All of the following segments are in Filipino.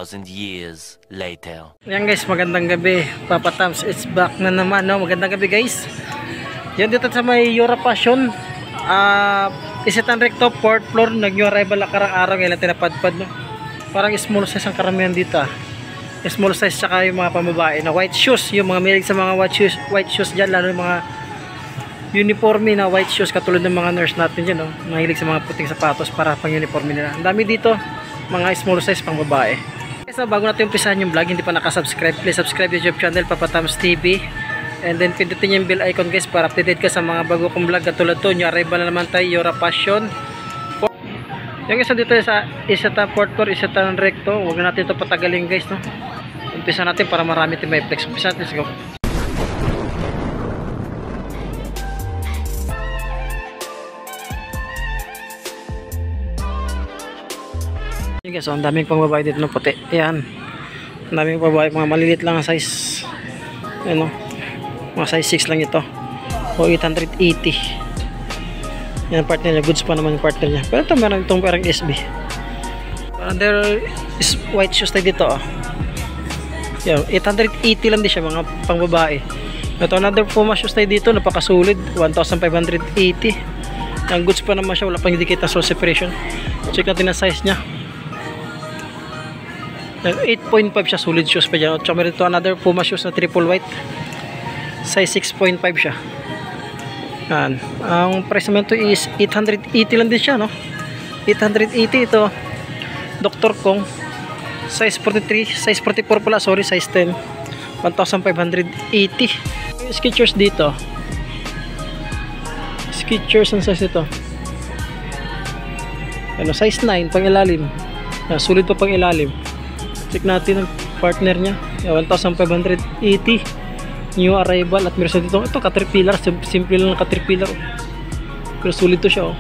2,000 years later. Yan guys, magandang gabi. Papa Tams, it's back na naman, no? Magandang gabi guys. Yan dito sa may Yura Passion. Isitan recto, 4th floor. Nag-new arrival na karang araw. Ngayon lang tinapadpad, no? Parang small size ang karamihan dito. Small size tsaka yung mga pambabae na white shoes. Yung mga mahilig sa mga white shoes dyan. Lalo yung mga uniforme na white shoes. Katulad ng mga nurse natin dyan, no? Mahilig sa mga puting sapatos para pang uniforme nila. Ang dami dito. Mga small size pang babae. So bago natin umpisahan yung vlog, hindi pa nakasubscribe, please subscribe YouTube channel Papa Tams TV, and then pindutin yung bell icon guys para updated ka sa mga bago kong vlog. Katulad to, new arrival na naman tayo, Yura Passion. Yung isa dito sa Isata 4th floor, Isata ng recto. Huwag na natin ito patagalin guys, no? Umpisa natin para marami tayo may flex. Umpisa natin, let's go. Yun guys, so, ang daming pang babae dito ng puti. Ayan, ang daming babae, mga malilit lang ang size. Ayan, no? Mga size 6 lang ito. O 880. Yan, partner niya, goods pa naman yung partner niya. Pero ito, meron itong parang SB. There is white shoes tayo dito, oh. Yan, 880 lang din siya, mga pang babae. Ito, another Puma shoes tayo dito, napakasulit, 1,580. Yung goods pa naman siya, wala pang indicate na sole separation. Check natin ang size niya. 8.5 siya, solid shoes pa dyan. Tsaka meron ito another Puma shoes na triple white, size 6.5 siya. Yan. Ang price naman ito is 880 lang din siya, no? 880 ito. Dr. Kong, size 43, size 44 pala, sorry, size 10, 1,580. Skechers dito. Skechers ang size ito. Ano, size 9 pang ilalim. Sulit pa pang ilalim. Check natin ang partner niya. 1,580. New arrival. At meron dito. Ito Caterpillar. Simple lang Caterpillar. Pero sulit to siya, oh.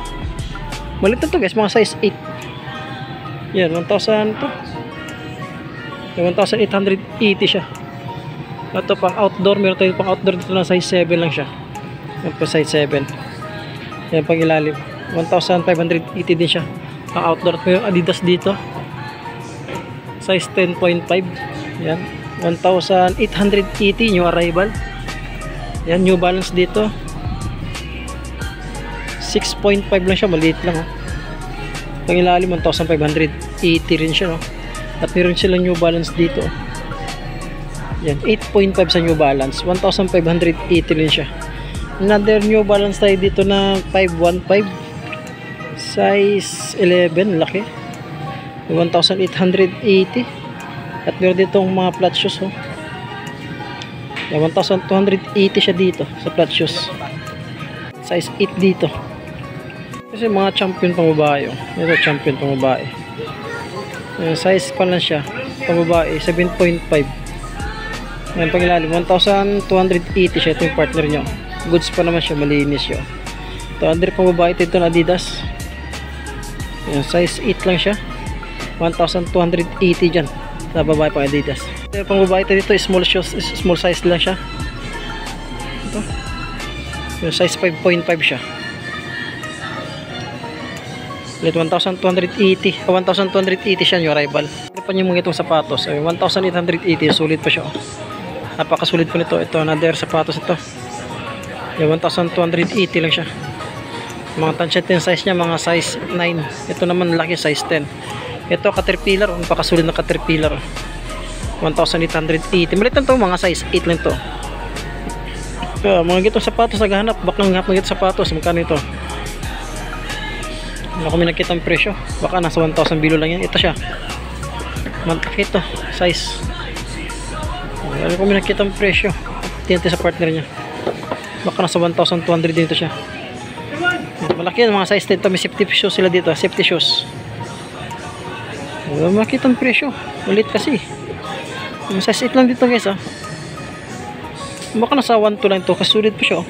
Malit na to guys. Mga size 8. Yan. 1,000 to. 1,880 siya. Ito pang outdoor. Meron tayo pang outdoor dito na size 7 lang siya. Yan po size 7. Yan pang ilalim. 1,580 din siya. Pang outdoor. At meron Adidas dito. Size 10.5. Yan, 1,880 new arrival. Yan, New Balance dito 6.5 lang siya, maliit lang, oh. Pangilalim 1,580 rin siya, no? At meron silang New Balance dito. Yan, 8.5 sa New Balance, 1,580 rin siya. Another New Balance tayo dito na 515 size 11, laki, 1,880. At meron ditong mga flat shoes, oh. 1,280 siya dito sa flat shoes, size 8 dito. Kasi mga champion pang babae, oh. Ito champion pang babae, size pa lang siya pang babae, 7.5. Yan, pang ilalim 1,280 siya. Ito yung partner nyo, goods pa naman siya, malinis siya. Ito under pang babae, ito na Adidas. Yan, size 8 lang siya, 1,280 dyan sa babae pang Adidas. Ito pang babae dito, small shoes, small size lang siya. Ito yung size 5.5 siya. Ulit 1,280 siya yung arrival. Ito pa yung mga itong sapatos, 1,880, sulit pa siya, oh. Napakasulit po nito. Ito another sapatos ito, yung 1,280 lang siya. Mga tansya yung size niya, mga size 9. Ito naman laki, size 10. Ito Caterpillar, napakasulit na Caterpillar, 1,880. Malit lang to, mga size 8 lang to. Mga gitong sapatos naghahanap, baklang nga mga gitong sapatos, magkano ito? Wala kami nakita ang presyo, baka nasa 1,000 bilo lang yan. Ito siya, mantak ito, size, wala kami nakita ang presyo. Tingnan sa partner niya, baka nasa 1,200 din ito siya. Malaki yan, mga size 10 to. May safety shoes sila dito, safety shoes. Wala makita ang presyo, ulit kasi size 8 lang dito guys, ah. Baka nasa 1,200 lang ito, kasulit pa siya, oh.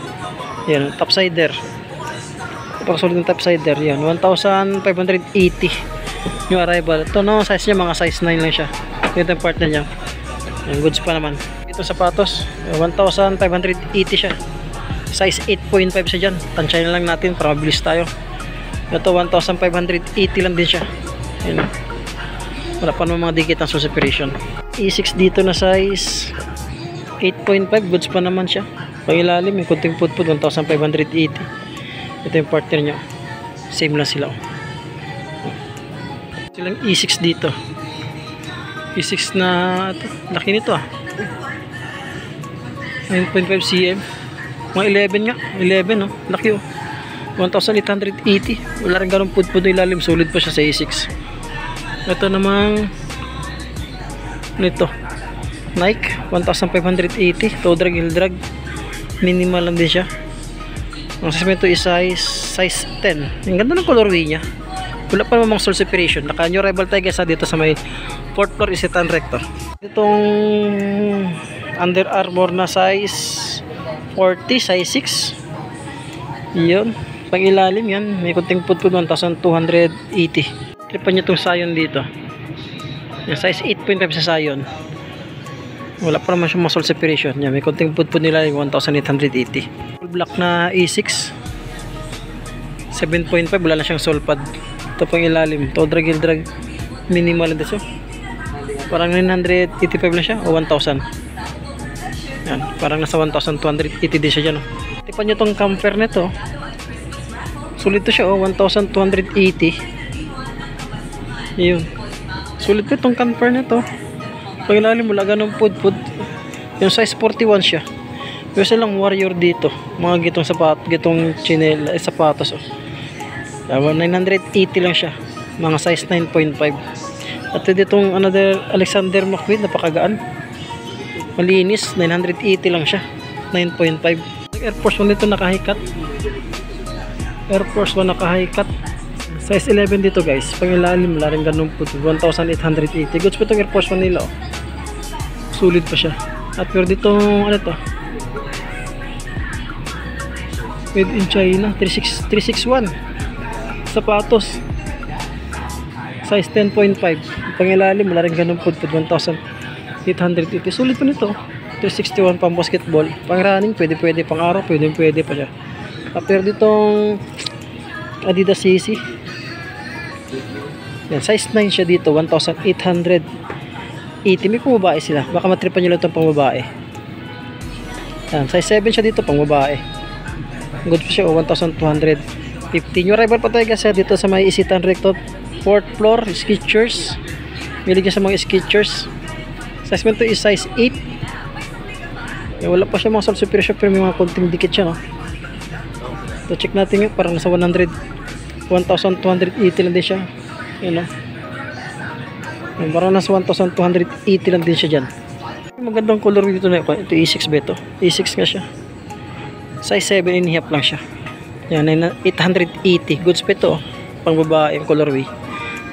Yan, topsider, napakasulit ng topsider. Yan, 1,580 new arrival. Ito no, size niya mga size 9 lang siya. Ito yung partner niya. Yan, goods pa naman. Ito sapatos, 1,580 siya, size 8.5 siya dyan. Tansyahin lang natin para mabilis tayo. Ito 1,580 lang din siya. Yan. Wala pa naman mga dikit ng sole separation. E6 dito na size 8.5, goods pa naman siya. Pangilalim, may kunting putput, 1,580. Ito yung partner nyo. Same lang sila. Silang E6 dito. E6 na ito. Laki nito 9.5 cm. Mga 11 nga. 11 Laki 1,880. Wala rin ganun putput na ilalim. Solid pa siya sa E6. Ito namang nito. Nike 1,580. Toe drag, heel drag. Minimal lang din siya. Ang size nito is size 10. Ang ganda ng colorway niya. Wala pa namang sole separation. Naka new arrival tayo guys dito sa may 4th floor Isetan Recto. Itong Under Armour na size 40, size 6. Yun. Pang ilalim yan. May kunting putput 1,280. Tripan nyo itong sayon dito. Yung size 8.5 sa sayon. Wala pa naman siyang sole separation. Yan, may konting putput nila yung 1,880. Full black na E6. 7.5. Wala na siyang sole pad. Ito pang ilalim. Toe drag, heel drag. Minimal din siya. Parang 985 na siya o 1,000. Yan. Parang nasa 1,280 din siya dyan. Tipan nyo itong camper nito. Sulit to siya 1,280. Yun. Sulit to itong camper nito. Pag ilalim mo laga ng pudpud. Yung size 41 siya. Yung silang warrior dito. Mga gitong gitong chinela, sapatos 980 lang siya. Mga size 9.5. At ditong another Alexander McQueen, napakagaan. Malinis, 980 lang siya. 9.5. Air Force 1 dito naka-high-cut. Air Force 1 naka-high-cut. Size 11 dito guys. Pang ilalim, wala rin ganun po. 1,880. Goods po itong Air Force 1 nila. Sulit pa siya. At pero ditong ano to? Made in China. 361. Sapatos. Size 10.5. Pang ilalim, wala rin ganun po. 1,880. Sulit pa nito. 361 pang basketball. Pang running, pwede. Pang araw, pwede pa siya. At pero ditong Adidas CC. Yan, size 9 siya dito, 1,880. May pang-babae sila. Baka matripan nyo lang itong pang-babae. Yan, size 7 siya dito, pang-babae. Good pa siya, 1,250. Yung rival pa tayo kasi dito sa may Isetan Recto 4th floor, Skechers. Milig niya sa mga Skechers. Size mo ito is size 8. Wala pa siya mga sole separation pero may mga konting dikit siya, no? So check natin yun, parang nasa 1,280 lang din siya. Yun, no? Parang nasa 1,280 lang din siya dyan. Magandang color dito na ito. Ito E6 beto. E6 nga siya. Size 7.5 lang siya. Yan, 880. Goods pa ito. Pang babae yung colorway.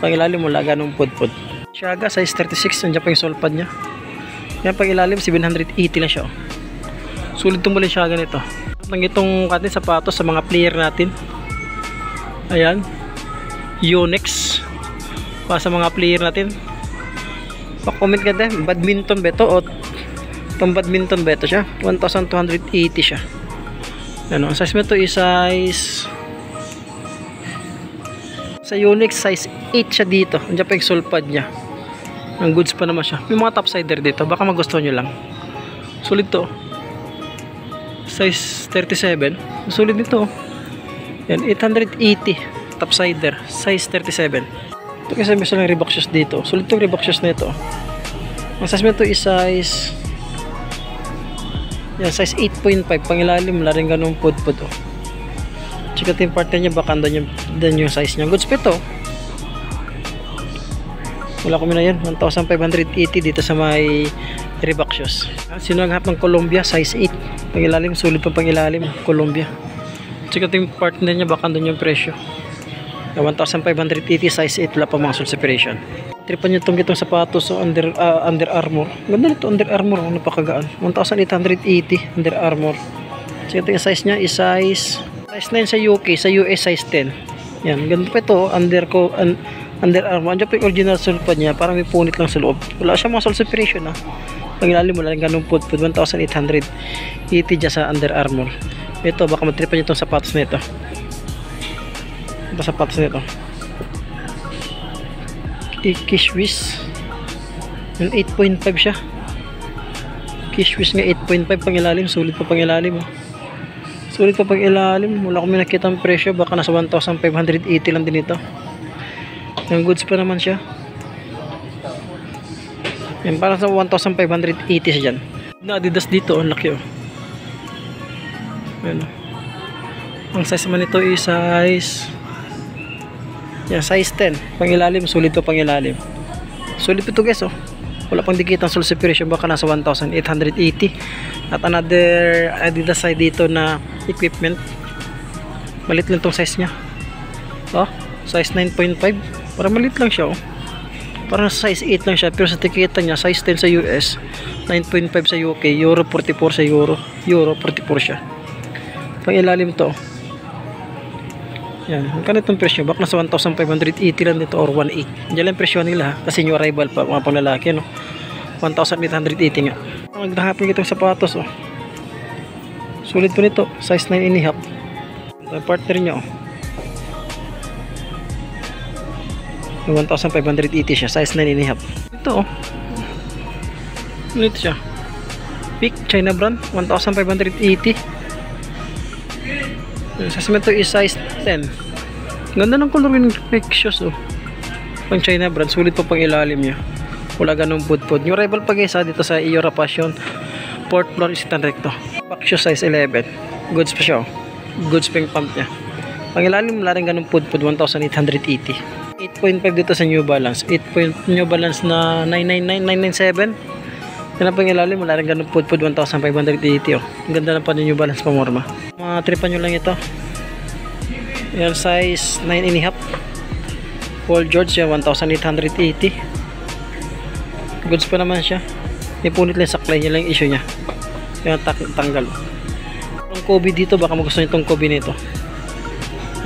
Pang ilalim mo laga ng pudpud. Shaga size 36. Nandiyan pa yung sole pad niya. Yan, pang ilalim 780 lang siya. Sulit itong muli Shaga nito. Nang itong ating sapatos sa mga player natin. Ayan. Yonex. Para sa mga player natin. Pa-comment ka din. Badminton beto o itong badminton beto siya. 1,280 siya. Ano, ang size nito is size sa Yonex size 8 siya dito. Andiyan pa yung sole pad niya. Ang goods pa naman siya. May mga topsider dito. Baka magustuhan nyo lang. Sulit to. Size 37. Sulit nito. Yan, 880. Topsider. Size 37. Ito kasi may silang Reebok shoes dito. Sulit itong Reebok shoes na ito. Ang size nito is size yan, size 8.5. Pangilalim, wala rin ganun pud-pud. Check natin yung partner niya. Baka doon yung size niya. Goods pa ito. Wala ko na yan. 1,580 dito sa may Reebok shoes. Sino ang ng Columbia? Size 8. Pangilalim, sulit pa pangilalim. Columbia. Check natin yung partner niya. Baka doon yung presyo. 1,580 size 8. Wala pa mga sole separation. Tripan nyo itong sapatos so Under Armour. Ganda nito Under Armour. Napakagaan. 1,880 Under Armour. So ito yung size nya is size 9 sa UK. Sa US size 10. Yan. Ganda pa ito. Under Armour. Andiyan pa yung original sole pad nya. Parang may punit lang sa loob. Wala siya mga sole separation. Pangilalim mo lang ganun pud 1,880 dyan sa Under Armour. Ito. Baka matripan nyo itong sapatos na ito. Ito sapatos na ito. Kishwish. Yung 8.5 siya. Kishwish nga 8.5 pang ilalim. Sulit pa pang ilalim. Sulit pa pang ilalim. Wala akong nakita ang presyo. Baka nasa 1,580 lang din ito. Yung goods pa naman siya. Yan, parang sa 1,580 siya dyan. Na Adidas dito. Ang laki oh. Ayan, ang size man ito is size yan, size 10 pang ilalim, sulit pa pang ilalim, sulit pa ito guys oh. Wala pang dikit ang sole separation, baka nasa 1,880. At another Adidas side dito na equipment, malit lang itong size nya oh, size 9.5, parang malit lang siya oh. Parang size 8 lang siya, pero sa tikita nya size 10 sa US, 9.5 sa UK, Euro 44 sa Euro 44 siya. Pang ilalim to. Yan, magkano itong presyo? Baka nasa 1,580 lang dito or 1,800. Diyan lang presyo nila kasi new arrival pa mga panlalaki no. 1,880 nga. Naghahapon itong sapatos oh. Sulit po nito, size 9.5. Yung partner niya oh. Yung 1,580 siya, size 9.5. Ito oh. Ito siya. Peak China brand, 1,580. Sa cemento is size 10. Ganda ng color ng shoes oh. Pang China brand, sulit pa pang ilalim niya. Wala ganong pudpud. Yung rival pa guys ha, dito sa Iora Passion, fourth floor is recto. Back shoe size 11. Goods pa siya oh. Goods pa yung pump niya. Pang ilalim wala rin ganong pudpud, 1,880. 8.5 dito sa New Balance. New Balance na 999, 997. Yan pang ilalim wala rin ganong pudpud, 1,580 oh. Ang ganda na pa ng New Balance pamorma. Tripan nyo lang ito. Yan size 9.5. Paul George yan 1,880. Goods pa naman siya. May punit lang saklay niya lang yung issue niya. Yan tanggal. Ang Kobe dito baka magustuhan itong Kobe nito.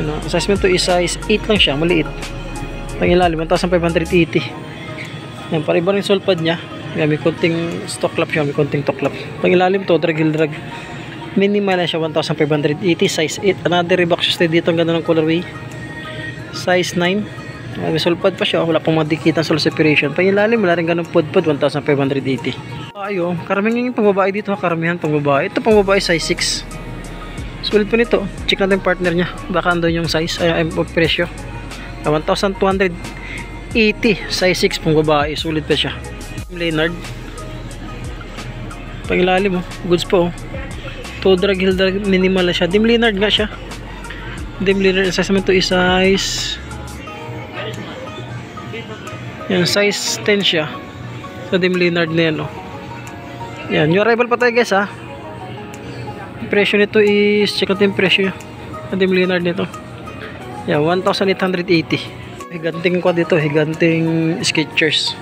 Ano, size mo ito is size 8 lang siya, maliit. Pang ilalim 1,580. Yan para iba rin sulpad niya. Yan, may konting stock lap siya, may konting toklap. Pang ilalim to drag heel drag. Minimal na siya 1,580, size 8. Another Reebok shoes dito, ang ganda ng colorway. Size 9. May sulpad pa siya, wala pang madikit ang sole separation. Pang ilalim wala rin ganung pudpud, 1,580. Ayo, karamihan yung pangbabae dito, karamihan pangbabae. Ito pangbabae size 6. Sulit po nito. Check natin yung partner niya. Baka andun yung size, ay presyo. 1,280, size 6 pangbabae. Sulit pa siya. Leonard. Pang ilalim oh, goods po oh. To drag heel drag, minimal na siya. Dim Leonard nga siya. Dim Leonard, size naman ito is size yan, size 10 siya. So Dim Leonard na yan oh. Yan, new arrival pa tayo guys ha. Presyo nito is, check natin yung presyo sa Dim Leonard nito. Yan, 1,880. Higanting ko dito, higanting Skechers.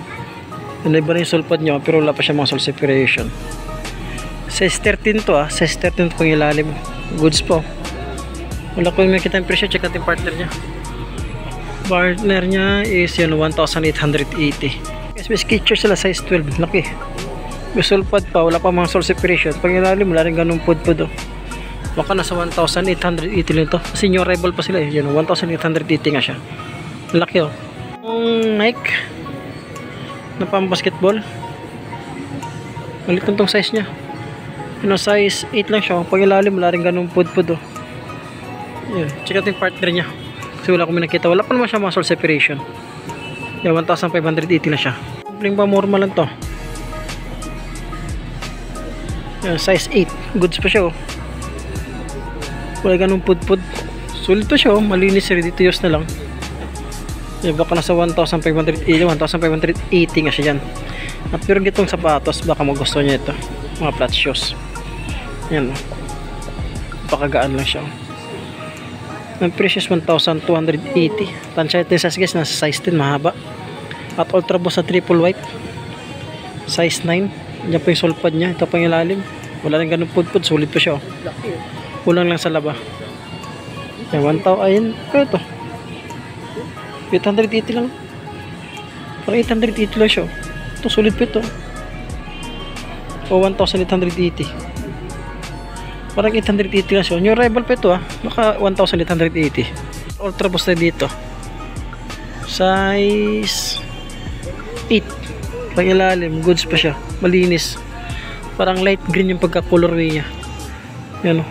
Ano iba na yung sulpad nyo, pero wala pa siya mga sole separation. Size 13 to size 13 to pang ilalim. Goods po. Wala ko yung makita yung presyo, check natin partner niya. Partner niya is yun 1,880. Yes, may Skechers sila size 12, laki. May sulpad pa, wala pa mga sole separation. Pang ilalim, wala rin ganung pudpud oh. Baka nasa 1,880 lang to. Kasi new arrival pa sila yun 1,880 nga siya. Laki oh. Yung Nike na pang basketball, malit lang tong size nya. Yung size 8 lang siya. Pag ilalim wala rin ganung pudpud oh. Yun, check natin yung partner nya kasi wala akong nakita. Wala pa naman siya mga sole separation. Yan, 1,580 lang siya. Simpleng pa normal lang to. Yan, size 8. Goods pa siya oh. Wala ganung pudpud. Sulit pa siya oh. Malinis rin dito, yos na lang. Yan, baka nasa 1,580 nga siya dyan. At pero gitong sapatos baka magustuhan niya ito, mga flat shoes. Yan, pakagaan lang siya. Ang presyo is 1,280. Tansya ito sa guys, nasa size 10, mahaba. At ultra boss na triple white, size 9. Yan po yung sulpad niya. Ito pang ilalim, wala rin ganun pudpud, sulit pa siya. Kulang lang sa laba. Yan, 1,000. Ayun, ito 880 lang. Parang 880 lang siya. Ito sulit pa ito. O 1,880. Parang 880 lang siya. New arrival pa ito Baka 1,880. Ultra boost na dito. Size 8. Pang ilalim, goods pa siya. Malinis. Parang light green yung pagka-colorway niya. Yan o.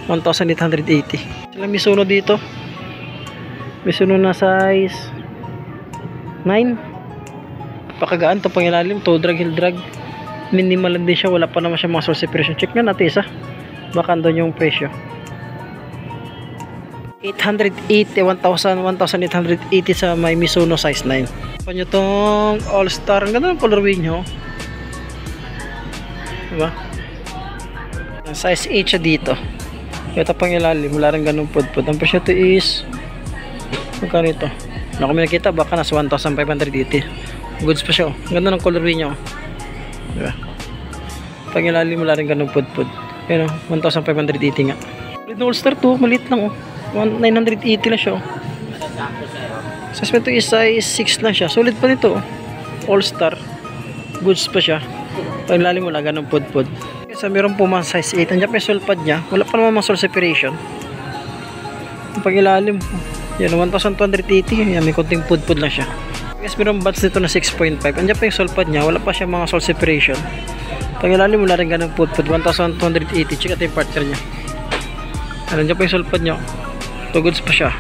1,880. Sila Mizuno dito. Mizuno na size 9. Pakagaan to pang ilalim. Toe drag, heel drag. Minimal lang din siya. Wala pa naman siya mga source separation. Check nyo natin isa. Baka doon yung presyo. 880, 1,880 sa may Mizuno size 9. Pa nyo tong All Star. Ang ganda ng colorway nyo. Diba? Size 8 siya dito. Ito pang ilalim. Wala rin ganun pudpud. Ang presyo ito is magkano ito? Ano kami nakita? Baka nasa 1,580. Goods pa siya. Ang ganda ng colorway nyo. Diba? Pang ilalim wala rin ganun pudpud. Pero 1,580 nga. All Star 2. Maliit lang 980 lang siya. Size ito is size 6 lang siya. Solid pa nito. All Star. Goods pa siya. Pag lalim mo na ganun pudpud. Kasi meron po mga size 8. Andiyan pa yung sulpad niya. Wala pa naman mga soul separation. Pag ilalim yan 1,280. Yan may konting pudpud lang siya. Guys meron buds nito na 6.5. Andiyan pa yung sulpad niya. Wala pa siya mga soul separation. Pag ilalim wala rin ganun pudpud. 1,280. Check natin yung partner niya. Andiyan pa yung sulpad niya. Two goods pa siya.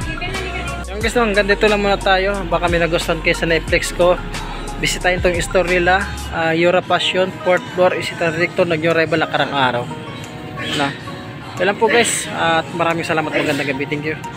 Yung guys naman, hanggang dito lang muna tayo. Baka may nagustuhan kayo sa Netflix ko. Bisitahin tong store nila. Yura Passion, 4th floor, Isitan Recto, nag-arrival na karang araw. Na. Yan lang po guys. At maraming salamat. Magandang gabi. Thank you.